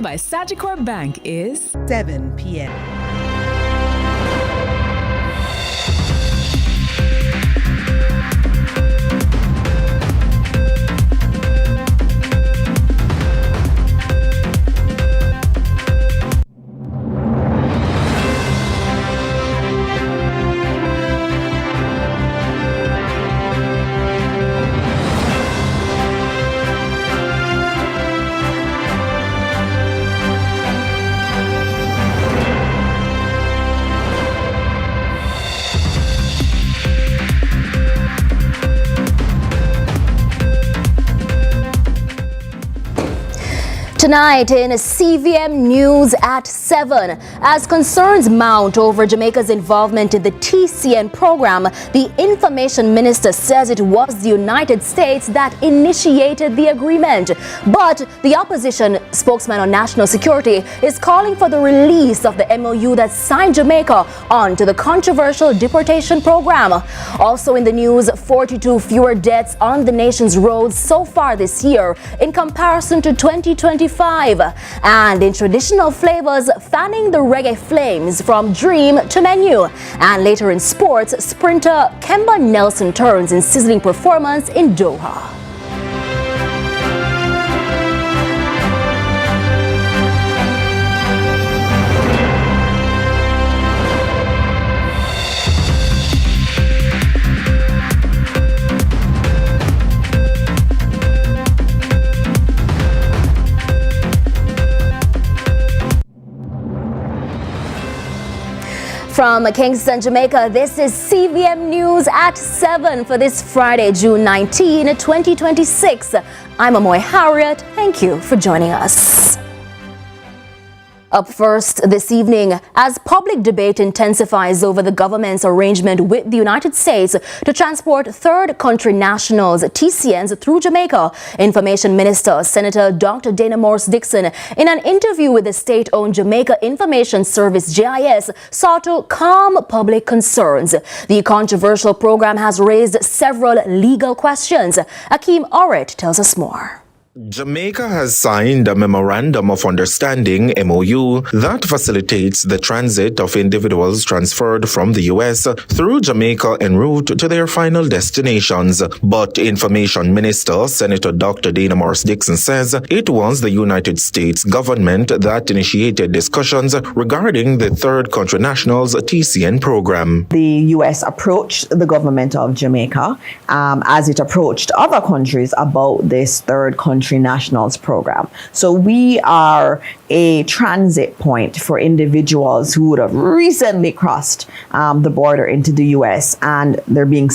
by Sagicor Bank is 7 p.m. Tonight in CVM News at 7, as concerns mount over Jamaica's involvement in the TCN program, the information minister says it was the United States that initiated the agreement. But the opposition spokesman on national security is calling for the release of the MOU that signed Jamaica onto the controversial deportation program. Also in the news, 42 fewer deaths on the nation's roads so far this year in comparison to 2025. And in traditional flavors, fanning the reggae flames from dream to menu. And later in sports, sprinter Kemba Nelson turns in sizzling performance in Doha. From Kingston, Jamaica, this is CVM News at 7 for this Friday, June 19, 2026. I'm Amoy Harriet. Thank you for joining us. Up first this evening, as public debate intensifies over the government's arrangement with the United States to transport third country nationals, TCNs, through Jamaica, Information Minister Senator Dr. Dana Morris-Dixon, in an interview with the state-owned Jamaica Information Service, JIS, sought to calm public concerns. The controversial program has raised several legal questions. Akeem Oret tells us more. Jamaica has signed a Memorandum of Understanding, MOU, that facilitates the transit of individuals transferred from the U.S. through Jamaica en route to their final destinations. But Information Minister Senator Dr. Dana Morris-Dixon says it was the United States government that initiated discussions regarding the third country nationals TCN program. The U.S. approached the government of Jamaica as it approached other countries about this third country nationals program. So we are a transit point for individuals who would have recently crossed the border into the U.S. and they're being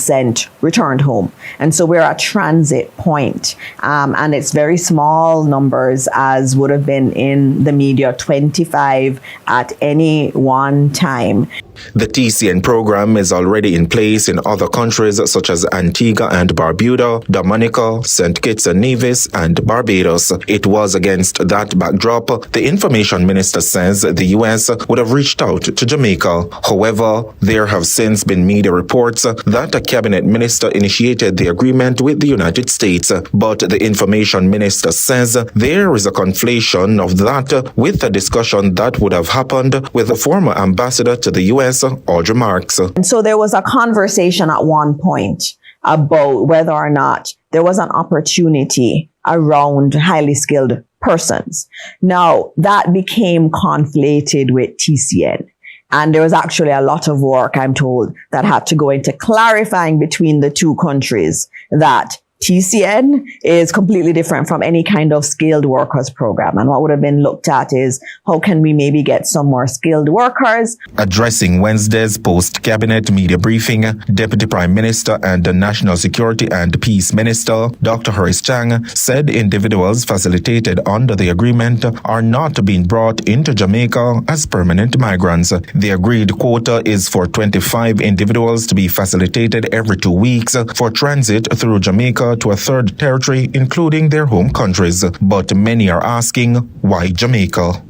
returned home. And so we're a transit point. And it's very small numbers, as would have been in the media, 25 at any one time. The TCN program is already in place in other countries such as Antigua and Barbuda, Dominica, St. Kitts and Nevis, and Barbados. It was against that backdrop, the Information Minister says the U.S. would have reached out to Jamaica. However, there have since been media reports that a cabinet minister initiated the agreement with the United States. But the Information Minister says there is a conflation of that with a discussion that would have happened with the former ambassador to the U.S., Audrey Marks. And so there was a conversation at one point about whether or not there was an opportunity around highly skilled persons. Now, that became conflated with TCN. And there was actually a lot of work, I'm told, that had to go into clarifying between the two countries that TCN is completely different from any kind of skilled workers program. And what would have been looked at is how can we maybe get some more skilled workers? Addressing Wednesday's post-cabinet media briefing, Deputy Prime Minister and the National Security and Peace Minister, Dr. Horace Chang, said individuals facilitated under the agreement are not being brought into Jamaica as permanent migrants. The agreed quota is for 25 individuals to be facilitated every 2 weeks for transit through Jamaica to a third territory, including their home countries. But many are asking, why Jamaica?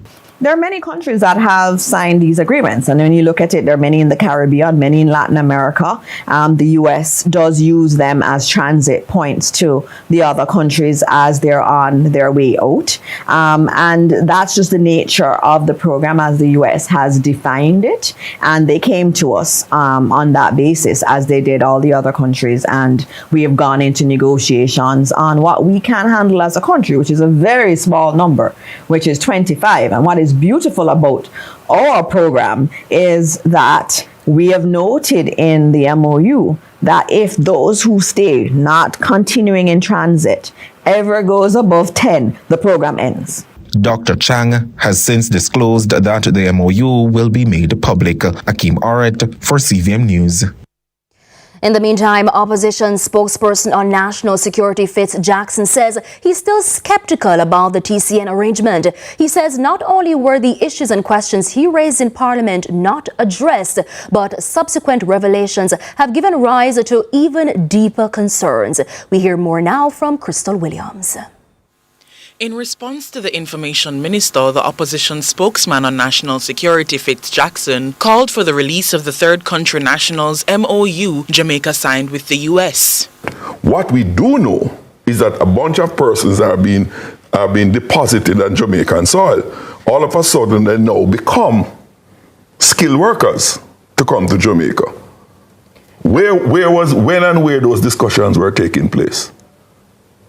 There are many countries that have signed these agreements. And when you look at it, there are many in the Caribbean, many in Latin America. The US does use them as transit points to the other countries as they're on their way out. And that's just the nature of the program as the US has defined it. And they came to us on that basis, as they did all the other countries. And we have gone into negotiations on what we can handle as a country, which is a very small number, which is 25. And what is beautiful about our program is that we have noted in the MOU that if those who stay not continuing in transit ever goes above 10, the program ends. Dr. Chang has since disclosed that the MOU will be made public. Akeem Oret for CVM News. In the meantime, opposition spokesperson on national security Fitz Jackson says he's still skeptical about the TCN arrangement. He says not only were the issues and questions he raised in Parliament not addressed, but subsequent revelations have given rise to even deeper concerns. We hear more now from Crystal Williams. In response to the Information Minister, the opposition spokesman on national security, Fitz Jackson, called for the release of the third country nationals MOU Jamaica signed with the US. What we do know is that a bunch of persons are being deposited on Jamaican soil. All of a sudden, they now become skilled workers to come to Jamaica. When and where those discussions were taking place?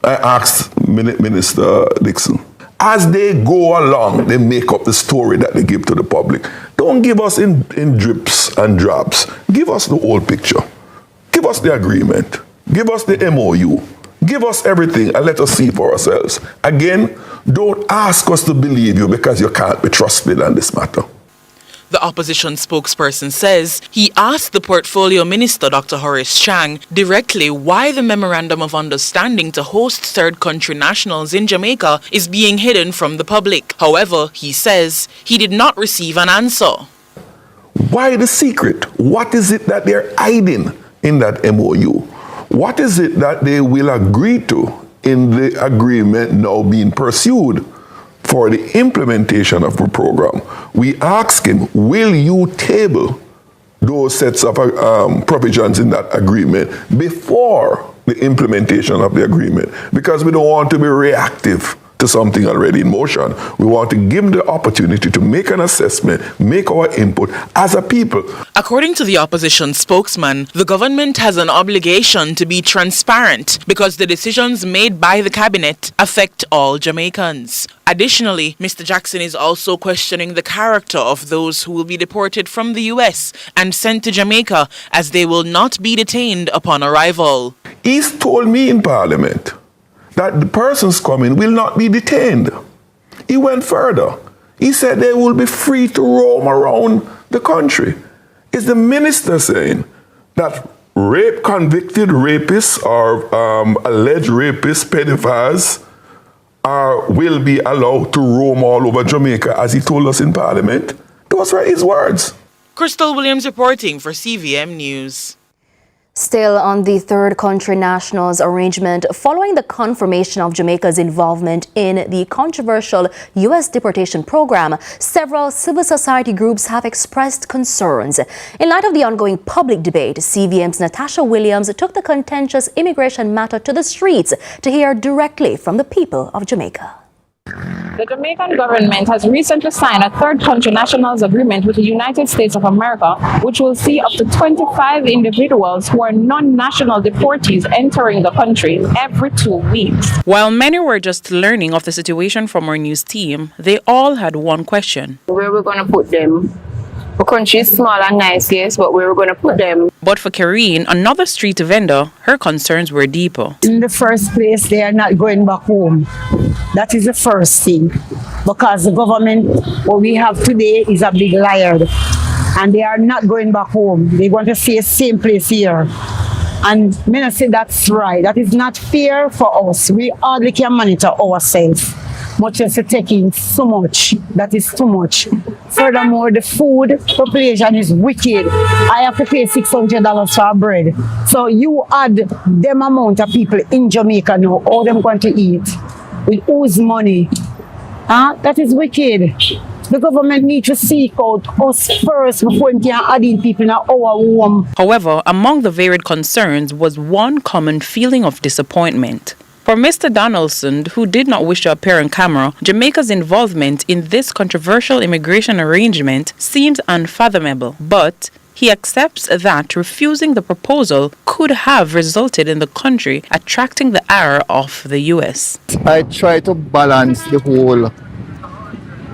I asked Minister Dixon. As they go along, they make up the story that they give to the public. Don't give us in drips and drabs. Give us the whole picture. Give us the agreement. Give us the MOU. Give us everything and let us see for ourselves. Again, don't ask us to believe you because you can't be trusted on this matter. The opposition spokesperson says he asked the Portfolio Minister, Dr. Horace Chang, directly why the Memorandum of Understanding to host third country nationals in Jamaica is being hidden from the public. However, he says he did not receive an answer. Why the secret? What is it that they're hiding in that MOU? What is it that they will agree to in the agreement now being pursued for the implementation of the program? We ask him, will you table those sets of provisions in that agreement before the implementation of the agreement? Because we don't want to be reactive to something already in motion. We want to give them the opportunity to make an assessment, make our input as a people. According to the opposition spokesman, the government has an obligation to be transparent because the decisions made by the cabinet affect all Jamaicans. Additionally, Mr. Jackson is also questioning the character of those who will be deported from the US and sent to Jamaica, as they will not be detained upon arrival. He's told me in Parliament that the persons coming will not be detained. He went further. He said they will be free to roam around the country. Is the minister saying that convicted rapists or alleged rapists, pedophiles, will be allowed to roam all over Jamaica, as he told us in Parliament? Those were his words. Crystal Williams reporting for CVM News. Still on the third country nationals arrangement, following the confirmation of Jamaica's involvement in the controversial U.S. deportation program, several civil society groups have expressed concerns. In light of the ongoing public debate, CVM's Natasha Williams took the contentious immigration matter to the streets to hear directly from the people of Jamaica. The Jamaican government has recently signed a third country nationals agreement with the United States of America, which will see up to 25 individuals who are non-national deportees entering the country every 2 weeks. While many were just learning of the situation from our news team, they all had one question. Where are we going to put them? The country is small and nice, yes, but where are we going to put them? But for Karine, another street vendor, her concerns were deeper. In the first place, they are not going back home. That is the first thing. Because the government, what we have today, is a big liar. And they are not going back home. They want to stay the same place here. And I say that's right. That is not fair for us. We hardly can monitor ourselves. Much as taking so much. That is too much. Furthermore, the food population is wicked. I have to pay $600 for bread. So you add them amount of people in Jamaica now, all them going to eat. With whose money? That is wicked. The government needs to seek out us first before we can add in people in our home. However, among the varied concerns was one common feeling of disappointment. For Mr. Donaldson, who did not wish to appear on camera, Jamaica's involvement in this controversial immigration arrangement seems unfathomable, but he accepts that refusing the proposal could have resulted in the country attracting the ire of the U.S. I try to balance the whole,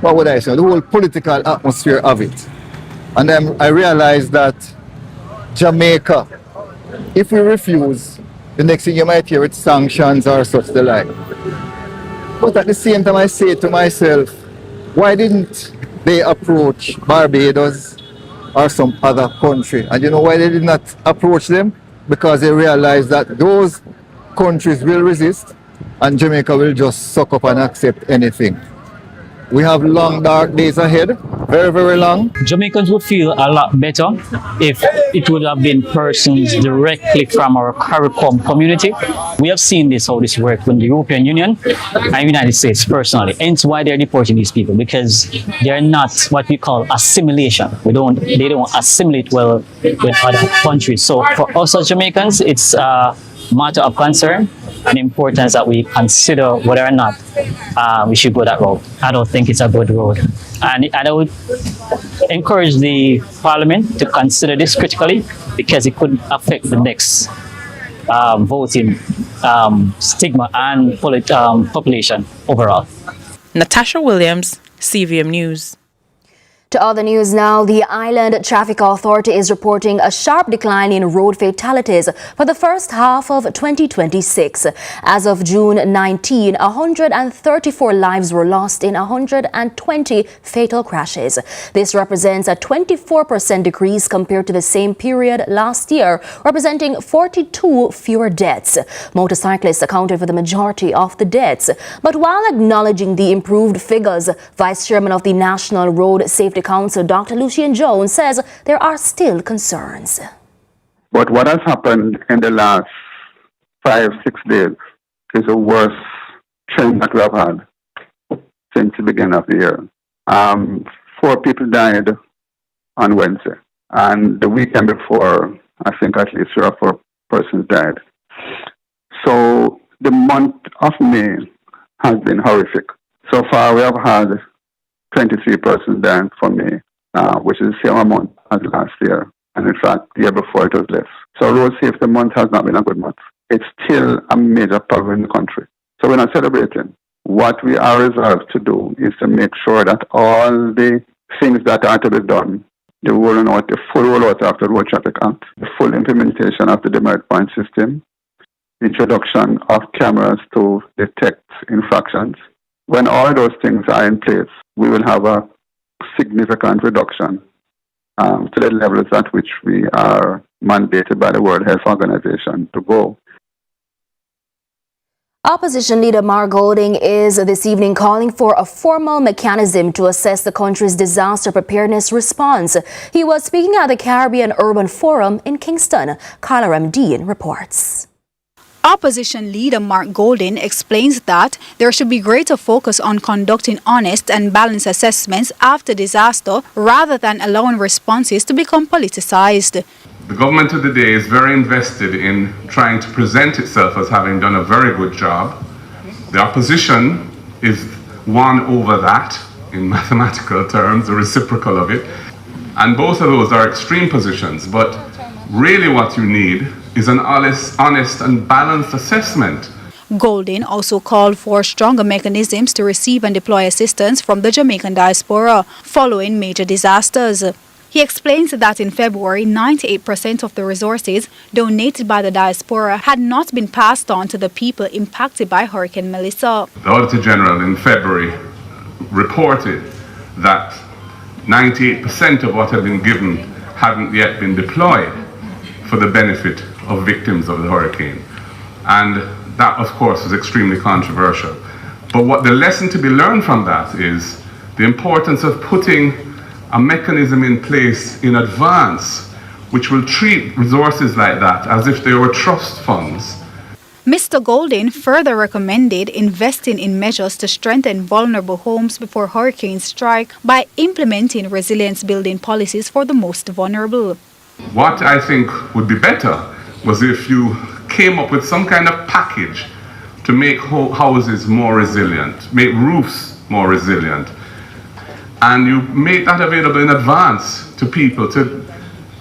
what would I say, the whole political atmosphere of it. And then I realized that Jamaica, if we refuse, the next thing you might hear it's sanctions or such the like. But at the same time I say to myself, why didn't they approach Barbados or some other country? And you know why they did not approach them? Because they realized that those countries will resist and Jamaica will just suck up and accept anything. We have long, dark days ahead, very, very long. Jamaicans would feel a lot better if it would have been persons directly from our CARICOM community. We have seen this, how this works when the European Union and the United States personally. Hence why they're deporting these people, because they're not what we call assimilation. They don't assimilate well with other countries. So for us as Jamaicans, it's a matter of concern and importance that we consider whether or not we should go that road. I don't think it's a good road. And I would encourage the Parliament to consider this critically, because it could affect the next voting stigma and population overall. Natasha Williams, CVM News. To other news now, the Island Traffic Authority is reporting a sharp decline in road fatalities for the first half of 2026. As of June 19, 134 lives were lost in 120 fatal crashes. This represents a 24% decrease compared to the same period last year, representing 42 fewer deaths. Motorcyclists accounted for the majority of the deaths. But while acknowledging the improved figures, Vice Chairman of the National Road Safety Council, Dr. Lucian Jones, says there are still concerns. But what has happened in the last 5-6 days is a worse trend that we have had since the beginning of the year. 4 people died on Wednesday, and the weekend before, I think at least 3 or 4 persons died. So the month of May has been horrific. So far, we have had 23 persons dying for May, which is the same amount as last year. And in fact, the year before it was less. So road safety month has not been a good month. It's still a major problem in the country. So we're not celebrating. What we are resolved to do is to make sure that all the things that are to be done, the rolling out, the full rollout of the Road Traffic Act, the full implementation of the demerit point system, introduction of cameras to detect infractions. When all those things are in place, we will have a significant reduction to the levels at which we are mandated by the World Health Organization to go. Opposition leader Mark Golding is this evening calling for a formal mechanism to assess the country's disaster preparedness response. He was speaking at the Caribbean Urban Forum in Kingston. Carla M. Dean reports. Opposition leader Mark Golding explains that there should be greater focus on conducting honest and balanced assessments after disaster rather than allowing responses to become politicized. The government of the day is very invested in trying to present itself as having done a very good job. The opposition is won over that in mathematical terms, the reciprocal of it. And both of those are extreme positions, but really what you need is an honest and balanced assessment. Golding also called for stronger mechanisms to receive and deploy assistance from the Jamaican diaspora following major disasters. He explains that in February, 98% of the resources donated by the diaspora had not been passed on to the people impacted by Hurricane Melissa. The Auditor General in February reported that 98% of what had been given hadn't yet been deployed for the benefit of victims of the hurricane. And that, of course, was extremely controversial. But what the lesson to be learned from that is the importance of putting a mechanism in place in advance which will treat resources like that as if they were trust funds. Mr. Golden further recommended investing in measures to strengthen vulnerable homes before hurricanes strike by implementing resilience-building policies for the most vulnerable. What I think would be better was if you came up with some kind of package to make houses more resilient, make roofs more resilient, and you make that available in advance to people to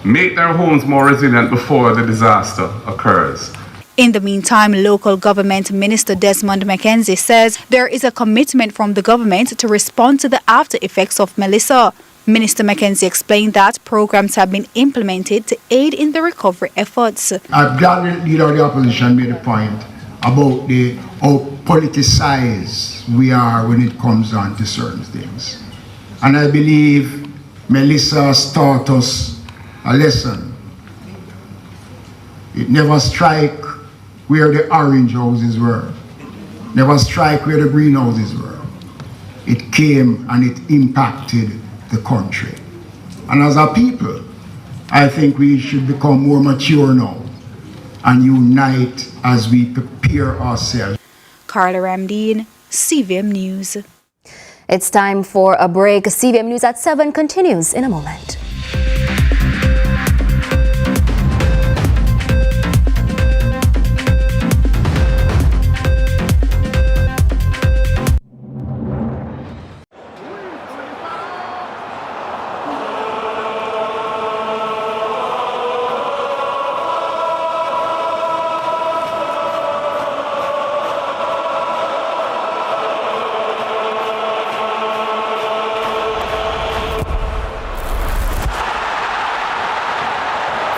make their homes more resilient before the disaster occurs. In the meantime, local government minister Desmond McKenzie says there is a commitment from the government to respond to the after effects of Melissa. Minister McKenzie explained that programs have been implemented to aid in the recovery efforts. I'm glad the leader of the opposition made a point about how politicized we are when it comes down to certain things. And I believe Melissa has taught us a lesson. It never strike where the orange houses were. Never strike where the green houses were. It came and it impacted the country. And as a people, I think we should become more mature now and unite as we prepare ourselves. Carla Ramdeen, CVM News. It's time for a break. CVM News at 7 continues in a moment.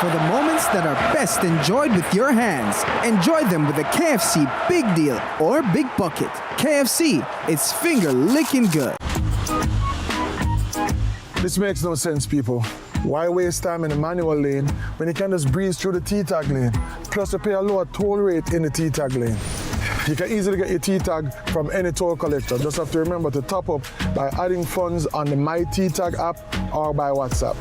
For the moments that are best enjoyed with your hands, enjoy them with a KFC Big Deal or Big Bucket. KFC, it's finger-licking good. This makes no sense, people. Why waste time in the manual lane when you can just breeze through the T-tag lane? Plus, you pay a lower toll rate in the T-tag lane. You can easily get your T-tag from any toll collector. Just have to remember to top up by adding funds on the My T-tag app or by WhatsApp.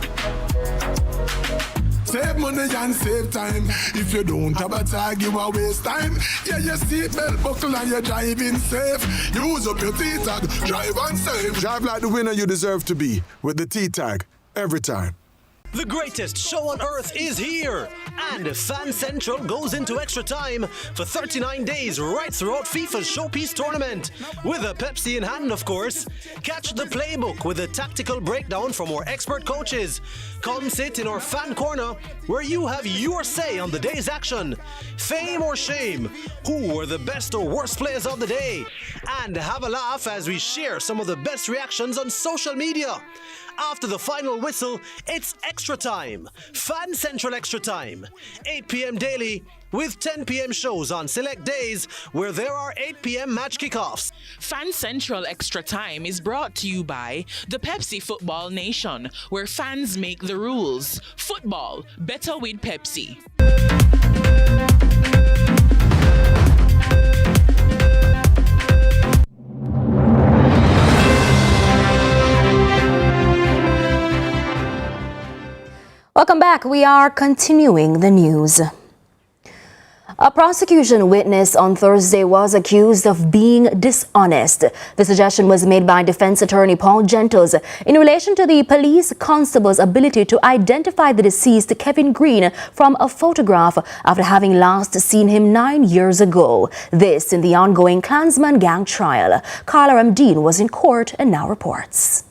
Save money and save time. If you don't have a tag, you will waste time. Yeah, your seatbelt buckle and you're driving safe. Use up your T-tag, drive and save. Drive like the winner you deserve to be with the T-tag every time. The greatest show on earth is here, and Fan Central goes into extra time for 39 days right throughout FIFA's Showpiece tournament. With a Pepsi in hand, of course. Catch the playbook with a tactical breakdown from our expert coaches. Come sit in our fan corner where you have your say on the day's action. Fame or shame, who were the best or worst players of the day? And have a laugh as we share some of the best reactions on social media. After the final whistle, it's extra time. Fan Central Extra Time. 8 p.m. daily with 10 p.m. shows on select days where there are 8 p.m. match kickoffs. Fan Central Extra Time is brought to you by the Pepsi Football Nation, where fans make the rules. Football, better with Pepsi. Welcome back. We are continuing the news. A prosecution witness on Thursday was accused of being dishonest. The suggestion was made by defense attorney Paul Gentles in relation to the police constable's ability to identify the deceased Kevin Green from a photograph after having last seen him 9 years ago. This in the ongoing Clansman gang trial. Carla Ramdeen was in court and now reports.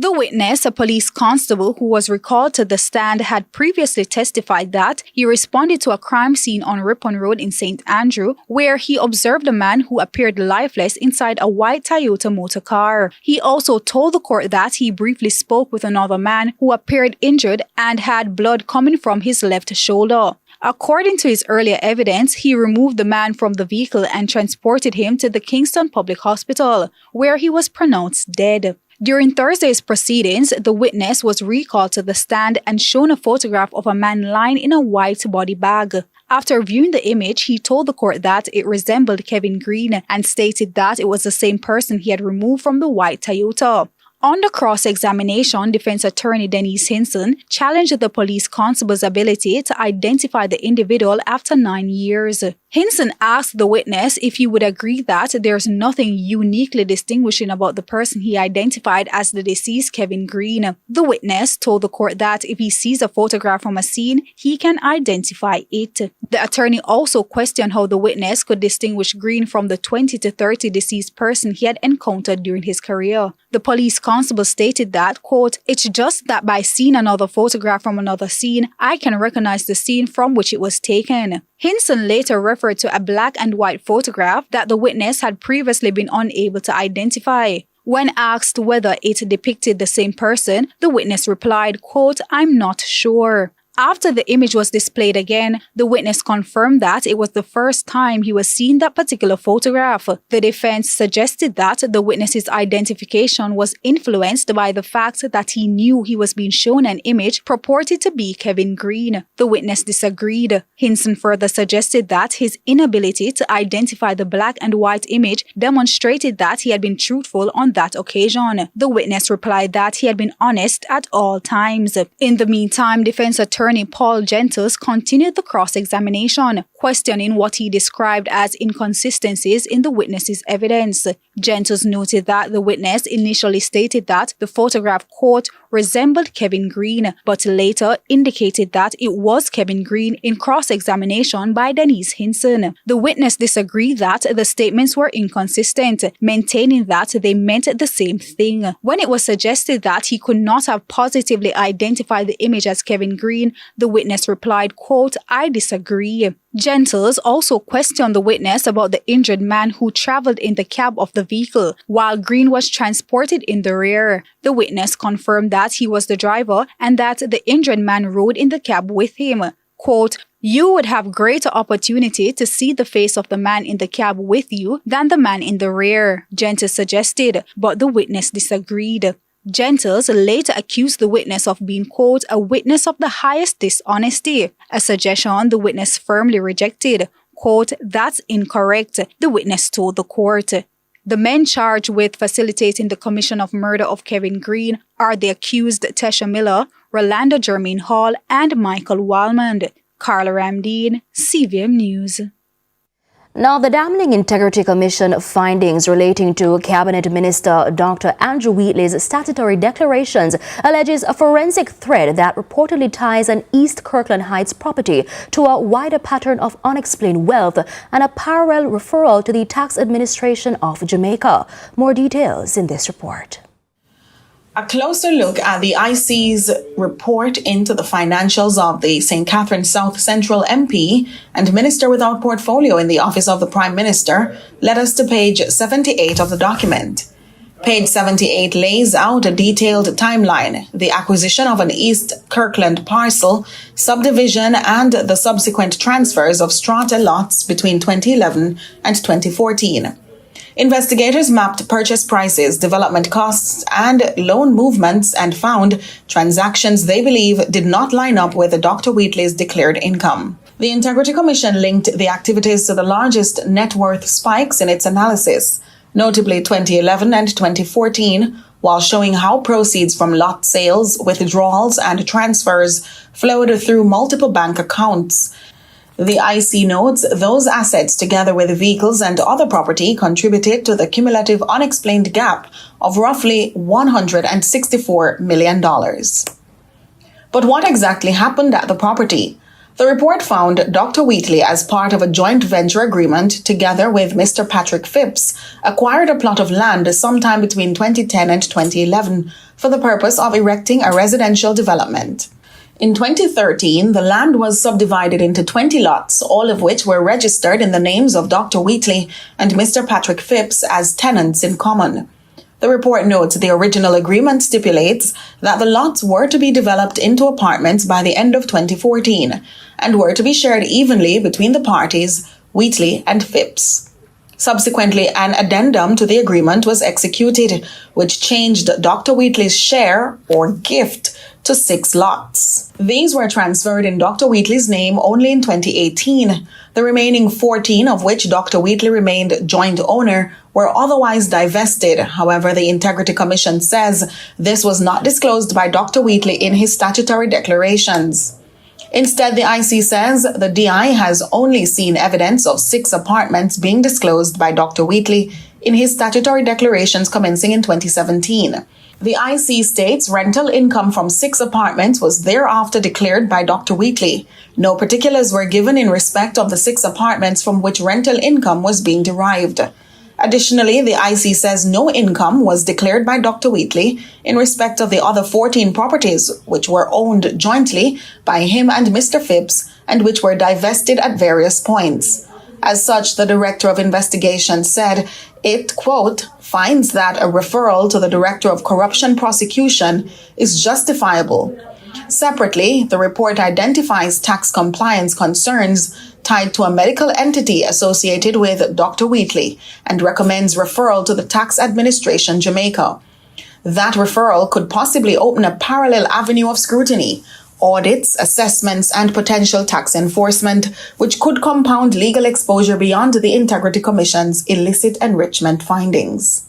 The witness, a police constable who was recalled to the stand, had previously testified that he responded to a crime scene on Ripon Road in St. Andrew, where he observed a man who appeared lifeless inside a white Toyota motor car. He also told the court that he briefly spoke with another man who appeared injured and had blood coming from his left shoulder. According to his earlier evidence, he removed the man from the vehicle and transported him to the Kingston Public Hospital, where he was pronounced dead. During Thursday's proceedings, the witness was recalled to the stand and shown a photograph of a man lying in a white body bag. After viewing the image, he told the court that it resembled Kevin Green and stated that it was the same person he had removed from the white Toyota. On the cross-examination, defense attorney Denise Hinson challenged the police constable's ability to identify the individual after 9 years. Hinson asked the witness if he would agree that there's nothing uniquely distinguishing about the person he identified as the deceased Kevin Green. The witness told the court that if he sees a photograph from a scene, he can identify it. The attorney also questioned how the witness could distinguish Green from the 20 to 30 deceased person he had encountered during his career. The police constable stated that, quote, "It's just that by seeing another photograph from another scene, I can recognize the scene from which it was taken." Hinson later referred to a black and white photograph that the witness had previously been unable to identify. When asked whether it depicted the same person, the witness replied, quote, "I'm not sure." After the image was displayed again, the witness confirmed that it was the first time he was seeing that particular photograph. The defense suggested that the witness's identification was influenced by the fact that he knew he was being shown an image purported to be Kevin Green. The witness disagreed. Hinson further suggested that his inability to identify the black and white image demonstrated that he had been truthful on that occasion. The witness replied that he had been honest at all times. In the meantime, defense attorney Paul Gentles continued the cross-examination, questioning what he described as inconsistencies in the witness's evidence. Gentles noted that the witness initially stated that the photograph, quote, resembled Kevin Green, but later indicated that it was Kevin Green in cross-examination by Denise Hinson. The witness disagreed that the statements were inconsistent, maintaining that they meant the same thing. When it was suggested that he could not have positively identified the image as Kevin Green, the witness replied, quote, "I disagree." Gentles also questioned the witness about the injured man who traveled in the cab of the vehicle, while Green was transported in the rear. The witness confirmed that he was the driver and that the injured man rode in the cab with him. Quote, "You would have greater opportunity to see the face of the man in the cab with you than the man in the rear," Gentles suggested, but the witness disagreed. Gentles later accused the witness of being, quote, "a witness of the highest dishonesty," a suggestion the witness firmly rejected. Quote, "That's incorrect," the witness told the court. The men charged with facilitating the commission of murder of Kevin Green are the accused Tesha Miller, Rolanda Jermaine Hall, and Michael Walmond. Carla Ramdeen, CVM News. Now, the Damning Integrity Commission findings relating to Cabinet Minister Dr. Andrew Wheatley's statutory declarations alleges a forensic thread that reportedly ties an East Kirkland Heights property to a wider pattern of unexplained wealth and a parallel referral to the Tax Administration of Jamaica. More details in this report. A closer look at the IC's report into the financials of the St. Catherine South Central MP and Minister without portfolio in the Office of the Prime Minister led us to page 78 of the document. Page 78 lays out a detailed timeline, the acquisition of an East Kirkland parcel, subdivision, and the subsequent transfers of strata lots between 2011 and 2014. Investigators mapped purchase prices, development costs, and loan movements and found transactions they believe did not line up with Dr. Wheatley's declared income. The Integrity Commission linked the activities to the largest net worth spikes in its analysis, notably 2011 and 2014, while showing how proceeds from lot sales, withdrawals, and transfers flowed through multiple bank accounts. The IC notes those assets, together with vehicles and other property, contributed to the cumulative unexplained gap of roughly $164 million. But what exactly happened at the property? The report found Dr. Wheatley, as part of a joint venture agreement together with Mr. Patrick Phipps, acquired a plot of land sometime between 2010 and 2011 for the purpose of erecting a residential development. In 2013, the land was subdivided into 20 lots, all of which were registered in the names of Dr. Wheatley and Mr. Patrick Phipps as tenants in common. The report notes the original agreement stipulates that the lots were to be developed into apartments by the end of 2014 and were to be shared evenly between the parties, Wheatley and Phipps. Subsequently, an addendum to the agreement was executed, which changed Dr. Wheatley's share or gift to 6 lots. These were transferred in Dr. Wheatley's name only in 2018. The remaining 14, of which Dr. Wheatley remained joint owner, were otherwise divested. However, the Integrity Commission says this was not disclosed by Dr. Wheatley in his statutory declarations. Instead, the IC says the DI has only seen evidence of 6 apartments being disclosed by Dr. Wheatley in his statutory declarations commencing in 2017. The IC states rental income from 6 apartments was thereafter declared by Dr. Wheatley. No particulars were given in respect of the 6 apartments from which rental income was being derived. Additionally, the IC says no income was declared by Dr. Wheatley in respect of the other 14 properties which were owned jointly by him and Mr. Phipps and which were divested at various points. As such, the Director of Investigation said it, quote, finds that a referral to the Director of Corruption Prosecution is justifiable. Separately, the report identifies tax compliance concerns tied to a medical entity associated with Dr. Wheatley and recommends referral to the Tax Administration Jamaica. That referral could possibly open a parallel avenue of scrutiny, audits, assessments, and potential tax enforcement, which could compound legal exposure beyond the Integrity Commission's illicit enrichment findings.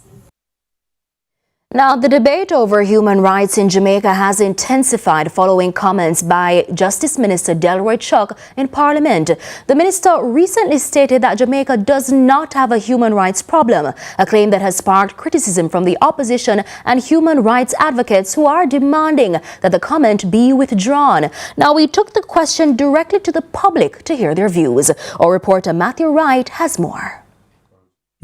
Now, the debate over human rights in Jamaica has intensified following comments by Justice Minister Delroy Chuck in Parliament. The minister recently stated that Jamaica does not have a human rights problem, a claim that has sparked criticism from the opposition and human rights advocates who are demanding that the comment be withdrawn. Now, we took the question directly to the public to hear their views. Our reporter Matthew Wright has more.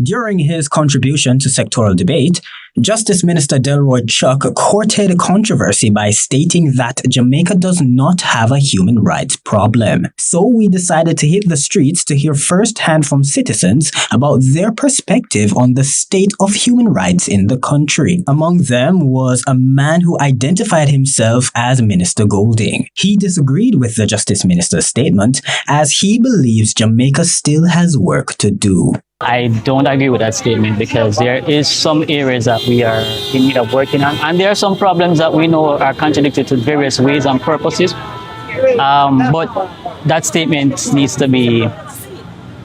During his contribution to sectoral debate, Justice Minister Delroy Chuck courted the controversy by stating that Jamaica does not have a human rights problem. So we decided to hit the streets to hear firsthand from citizens about their perspective on the state of human rights in the country. Among them was a man who identified himself as Minister Golding. He disagreed with the Justice Minister's statement as he believes Jamaica still has work to do. I don't agree with that statement because there is some areas that we are in need of working on, and there are some problems that we know are contradicted to various ways and purposes. But that statement needs to be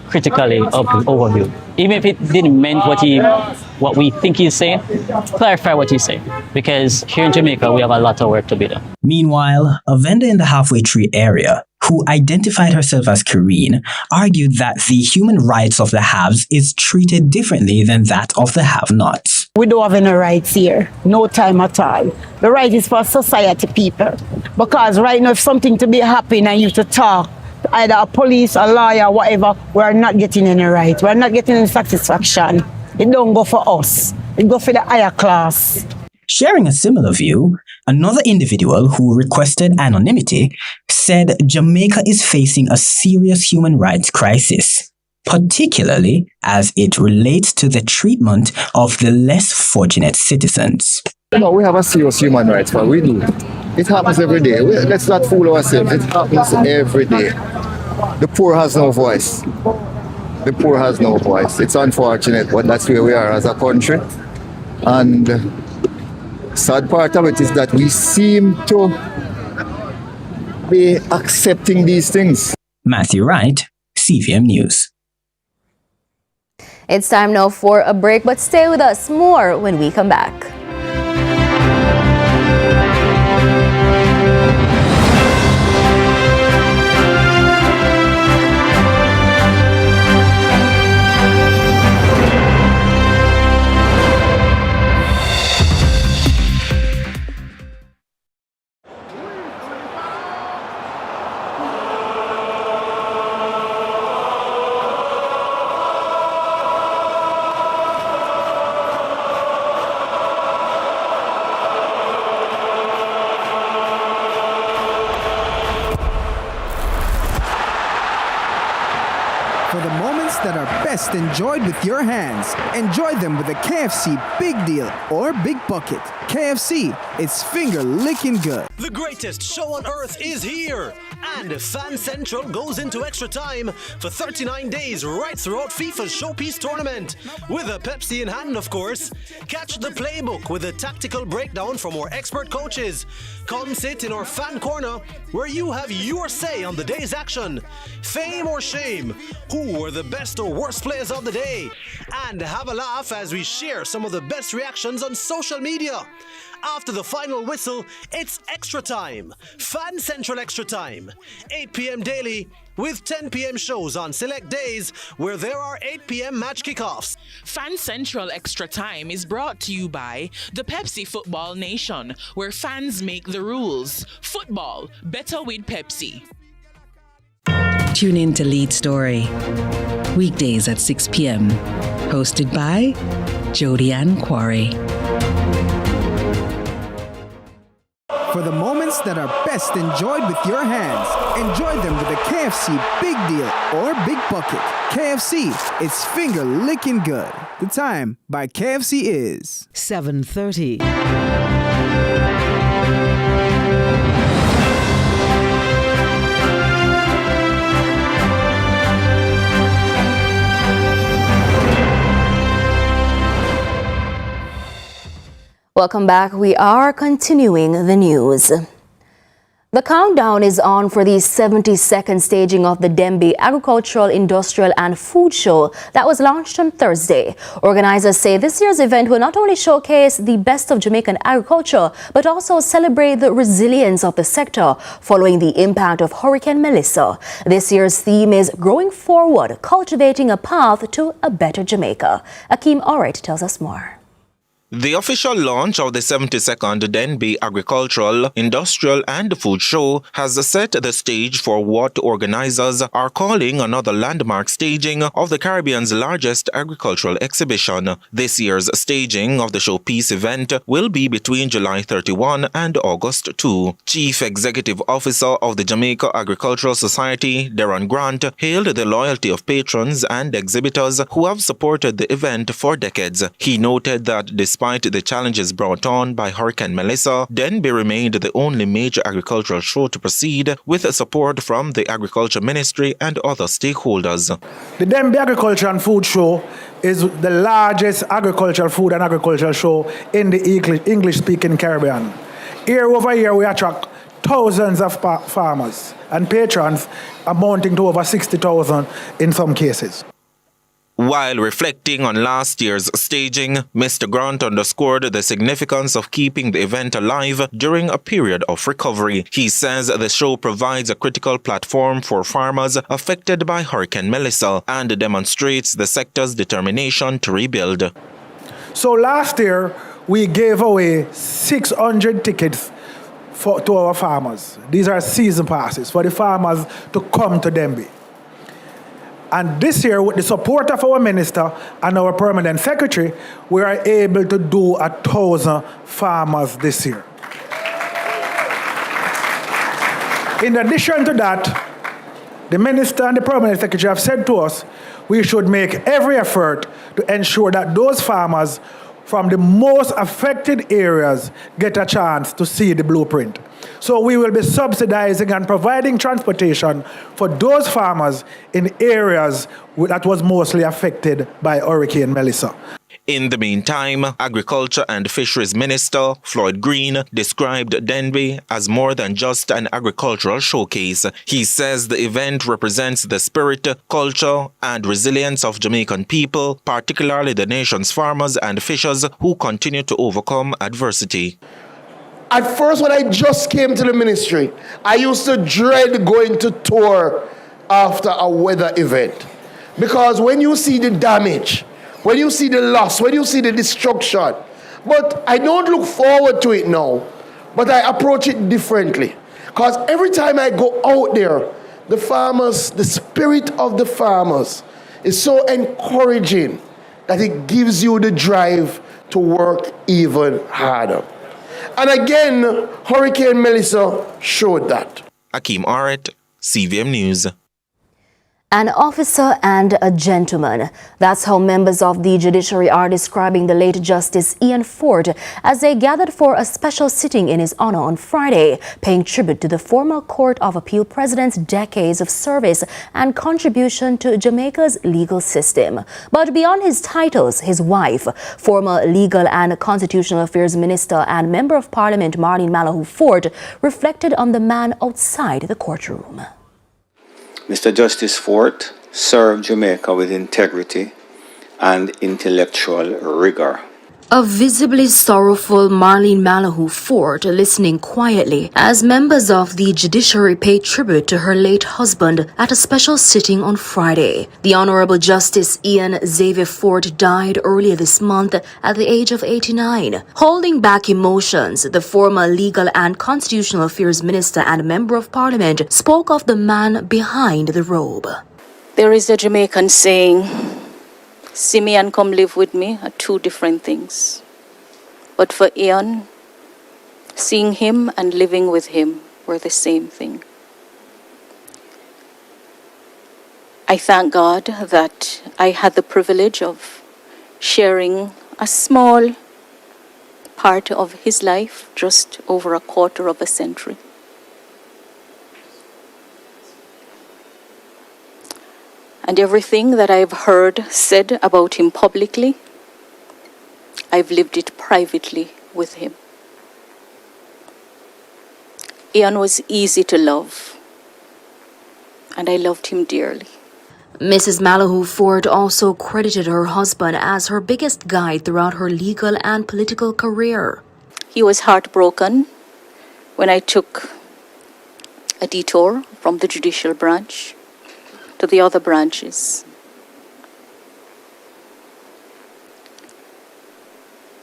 critically overviewed. Even if it didn't mean what we think he's saying, clarify what he's saying. Because here in Jamaica, we have a lot of work to be done. Meanwhile, a vendor in the halfway tree area, who identified herself as Kareen, argued that the human rights of the haves is treated differently than that of the have-nots. We don't have any rights here, no time at all. The right is for society people. Because right now, if something to be happening and you to talk, either a police, a lawyer, whatever, we're not getting any right. We're not getting any satisfaction. It don't go for us. It go for the higher class. Sharing a similar view, another individual who requested anonymity said Jamaica is facing a serious human rights crisis, particularly as it relates to the treatment of the less fortunate citizens. No, we have a serious human rights problem. We do. It happens every day. Let's not fool ourselves. It happens every day. The poor has no voice. The poor has no voice. It's unfortunate, but that's where we are as a country. And sad part of it is that we seem to be accepting these things. Matthew Wright, CVM News. It's time now for a break, but stay with us. More when we come back. moments that are best enjoyed with your hands, enjoy them with a KFC Big Deal or Big Bucket. KFC, it's finger licking good. The greatest show on earth is here, and Fan Central goes into extra time for 39 days right throughout FIFA's Showpiece tournament. With a Pepsi in hand, of course. Catch the playbook with a tactical breakdown from our expert coaches. Come sit in our fan corner where you have your say on the day's action. Fame or shame, who were the best or worst players of the day? And have a laugh as we share some of the best reactions on social media. After the final whistle, it's extra time. Fan Central Extra Time. 8 p.m. daily with 10 p.m. shows on select days where there are 8 p.m. match kickoffs. Fan Central Extra Time is brought to you by the Pepsi Football Nation, where fans make the rules. Football, better with Pepsi. Tune in to Lead Story, weekdays at 6 p.m. Hosted by Jody Ann Quarry. For the moments that are best enjoyed with your hands, enjoy them with a KFC Big Deal or Big Bucket. KFC, it's finger licking good. The time by KFC is 7:30. Welcome back. We are continuing the news. The countdown is on for the 72nd staging of the Denbigh Agricultural, Industrial and Food Show that was launched on Thursday. Organizers say this year's event will not only showcase the best of Jamaican agriculture, but also celebrate the resilience of the sector following the impact of Hurricane Melissa. This year's theme is Growing Forward, Cultivating a Path to a Better Jamaica. Akeem Orit tells us more. The official launch of the 72nd Denbigh Agricultural, Industrial and Food Show has set the stage for what organizers are calling another landmark staging of the Caribbean's largest agricultural exhibition. This year's staging of the showpiece event will be between July 31 and August 2. Chief Executive Officer of the Jamaica Agricultural Society, Darren Grant, hailed the loyalty of patrons and exhibitors who have supported the event for decades. He noted that despite the challenges brought on by Hurricane Melissa, Denbigh remained the only major agricultural show to proceed with support from the Agriculture Ministry and other stakeholders. The Denbigh Agriculture and Food Show is the largest agricultural food and agricultural show in the English-speaking Caribbean. Year over year, we attract thousands of farmers and patrons, amounting to over 60,000 in some cases. While reflecting on last year's staging, Mr. Grant underscored the significance of keeping the event alive during a period of recovery. He says the show provides a critical platform for farmers affected by Hurricane Melissa and demonstrates the sector's determination to rebuild. So last year, we gave away 600 tickets to our farmers. These are season passes for the farmers to come to Denbigh. And this year, with the support of our minister and our permanent secretary, we are able to do 1,000 farmers this year. In addition to that, the minister and the permanent secretary have said to us, we should make every effort to ensure that those farmers from the most affected areas get a chance to see the blueprint. So we will be subsidizing and providing transportation for those farmers in areas that was mostly affected by Hurricane Melissa. In the meantime, Agriculture and Fisheries Minister Floyd Green described Denbigh as more than just an agricultural showcase. He says the event represents the spirit, culture, and resilience of Jamaican people, particularly the nation's farmers and fishers who continue to overcome adversity. At first, when I just came to the ministry, I used to dread going to tour after a weather event. Because when you see the damage, when you see the loss, when you see the destruction, but I don't look forward to it now, but I approach it differently. Because every time I go out there, the farmers, the spirit of the farmers is so encouraging that it gives you the drive to work even harder. And again, Hurricane Melissa showed that. Akeem Aret, CVM News. An officer and a gentleman. That's how members of the judiciary are describing the late Justice Ian Forte as they gathered for a special sitting in his honor on Friday, paying tribute to the former Court of Appeal President's decades of service and contribution to Jamaica's legal system. But beyond his titles, his wife, former Legal and Constitutional Affairs Minister and Member of Parliament Marlene Malahoo Forte, reflected on the man outside the courtroom. Mr. Justice Forte served Jamaica with integrity and intellectual rigor. A visibly sorrowful Marlene Malahoo Forte listening quietly as members of the judiciary paid tribute to her late husband at a special sitting on Friday. The Honorable Justice Ian Xavier Forte died earlier this month at the age of 89. Holding back emotions, the former Legal and Constitutional Affairs Minister and Member of Parliament spoke of the man behind the robe. There is a Jamaican saying, "See me and come live with me" are two different things. But for Ian, seeing him and living with him were the same thing. I thank God that I had the privilege of sharing a small part of his life, just over a quarter of a century. And everything that I've heard said about him publicly, I've lived it privately with him. Ian was easy to love, and I loved him dearly. Mrs. Malahoo Forte also credited her husband as her biggest guide throughout her legal and political career. He was heartbroken when I took a detour from the judicial branch to the other branches.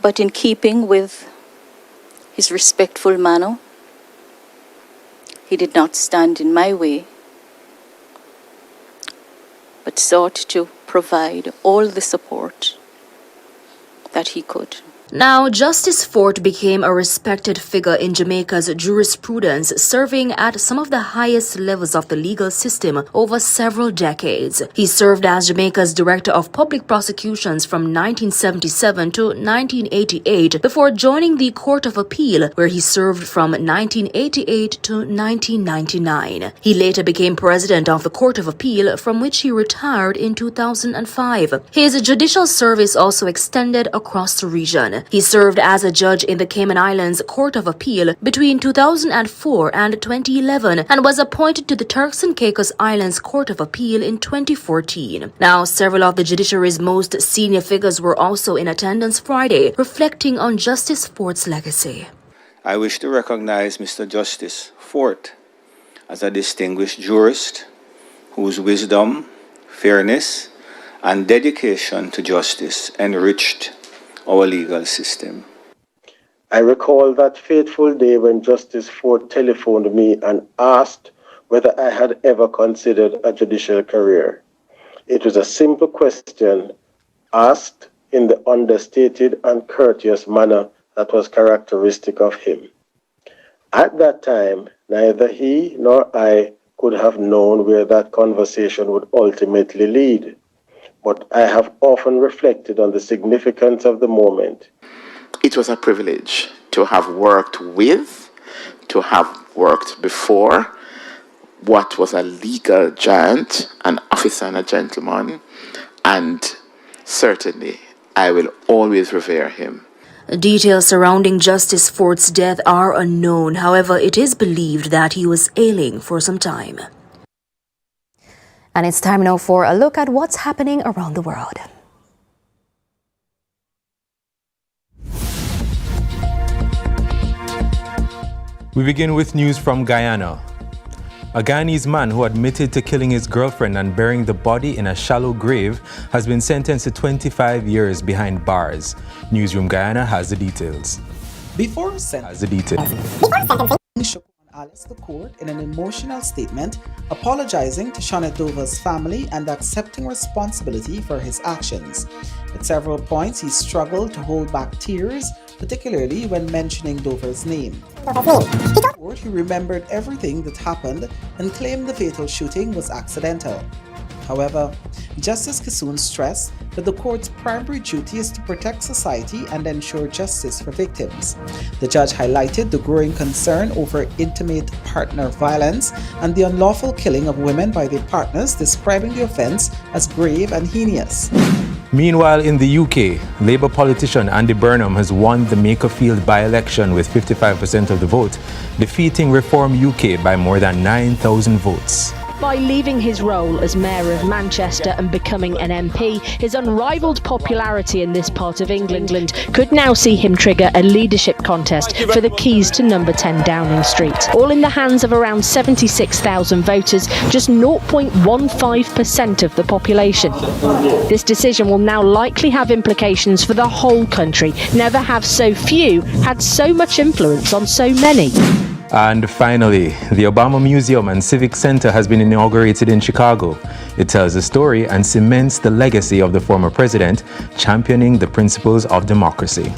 But in keeping with his respectful manner, he did not stand in my way, but sought to provide all the support that he could. Now, Justice Forte became a respected figure in Jamaica's jurisprudence, serving at some of the highest levels of the legal system over several decades. He served as Jamaica's Director of Public Prosecutions from 1977 to 1988 before joining the Court of Appeal, where he served from 1988 to 1999. He later became President of the Court of Appeal, from which he retired in 2005. His judicial service also extended across the region. He served as a judge in the Cayman Islands Court of Appeal between 2004 and 2011 and was appointed to the Turks and Caicos Islands Court of Appeal in 2014. Now, several of the judiciary's most senior figures were also in attendance Friday, reflecting on Justice Forte's legacy. I wish to recognize Mr. Justice Forte as a distinguished jurist whose wisdom, fairness, and dedication to justice enriched our legal system. I recall that fateful day when Justice Forte telephoned me and asked whether I had ever considered a judicial career. It was a simple question asked in the understated and courteous manner that was characteristic of him. At that time, neither he nor I could have known where that conversation would ultimately lead. But I have often reflected on the significance of the moment. It was a privilege to have worked with, to have worked before what was a legal giant, an officer and a gentleman, and certainly I will always revere him. Details surrounding Justice Forte's death are unknown. However, it is believed that he was ailing for some time. And it's time now for a look at what's happening around the world. We begin with news from Guyana. A Guyanese man who admitted to killing his girlfriend and burying the body in a shallow grave has been sentenced to 25 years behind bars. Newsroom Guyana has the details. Before sentencing, Alice to court in an emotional statement, apologizing to Shawnette Dover's family and accepting responsibility for his actions. At several points, he struggled to hold back tears, particularly when mentioning Dover's name. He remembered everything that happened and claimed the fatal shooting was accidental. However, Justice Kissoon stressed that the court's primary duty is to protect society and ensure justice for victims. The judge highlighted the growing concern over intimate partner violence and the unlawful killing of women by their partners, describing the offence as grave and heinous. Meanwhile, in the UK, Labour politician Andy Burnham has won the Makerfield by-election with 55% of the vote, defeating Reform UK by more than 9,000 votes. By leaving his role as Mayor of Manchester and becoming an MP, his unrivaled popularity in this part of England could now see him trigger a leadership contest for the keys to number 10 Downing Street. All in the hands of around 76,000 voters, just 0.15% of the population. This decision will now likely have implications for the whole country. Never have so few had so much influence on so many. And finally, the Obama Museum and Civic Center has been inaugurated in Chicago. It tells the story and cements the legacy of the former president, championing the principles of democracy.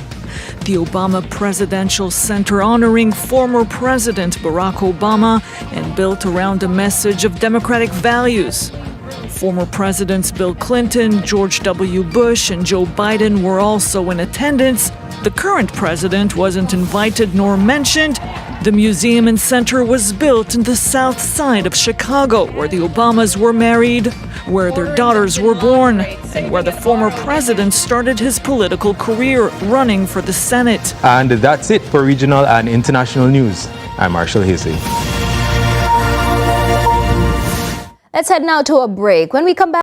The Obama Presidential Center honoring former President Barack Obama and built around a message of democratic values. Former Presidents Bill Clinton, George W. Bush, and Joe Biden were also in attendance. The current president wasn't invited nor mentioned. The museum and center was built in the south side of Chicago, where the Obamas were married, where their daughters were born, and where the former president started his political career running for the Senate. And that's it for regional and international news. I'm Marshall Hazey. Let's head now to a break. When we come back,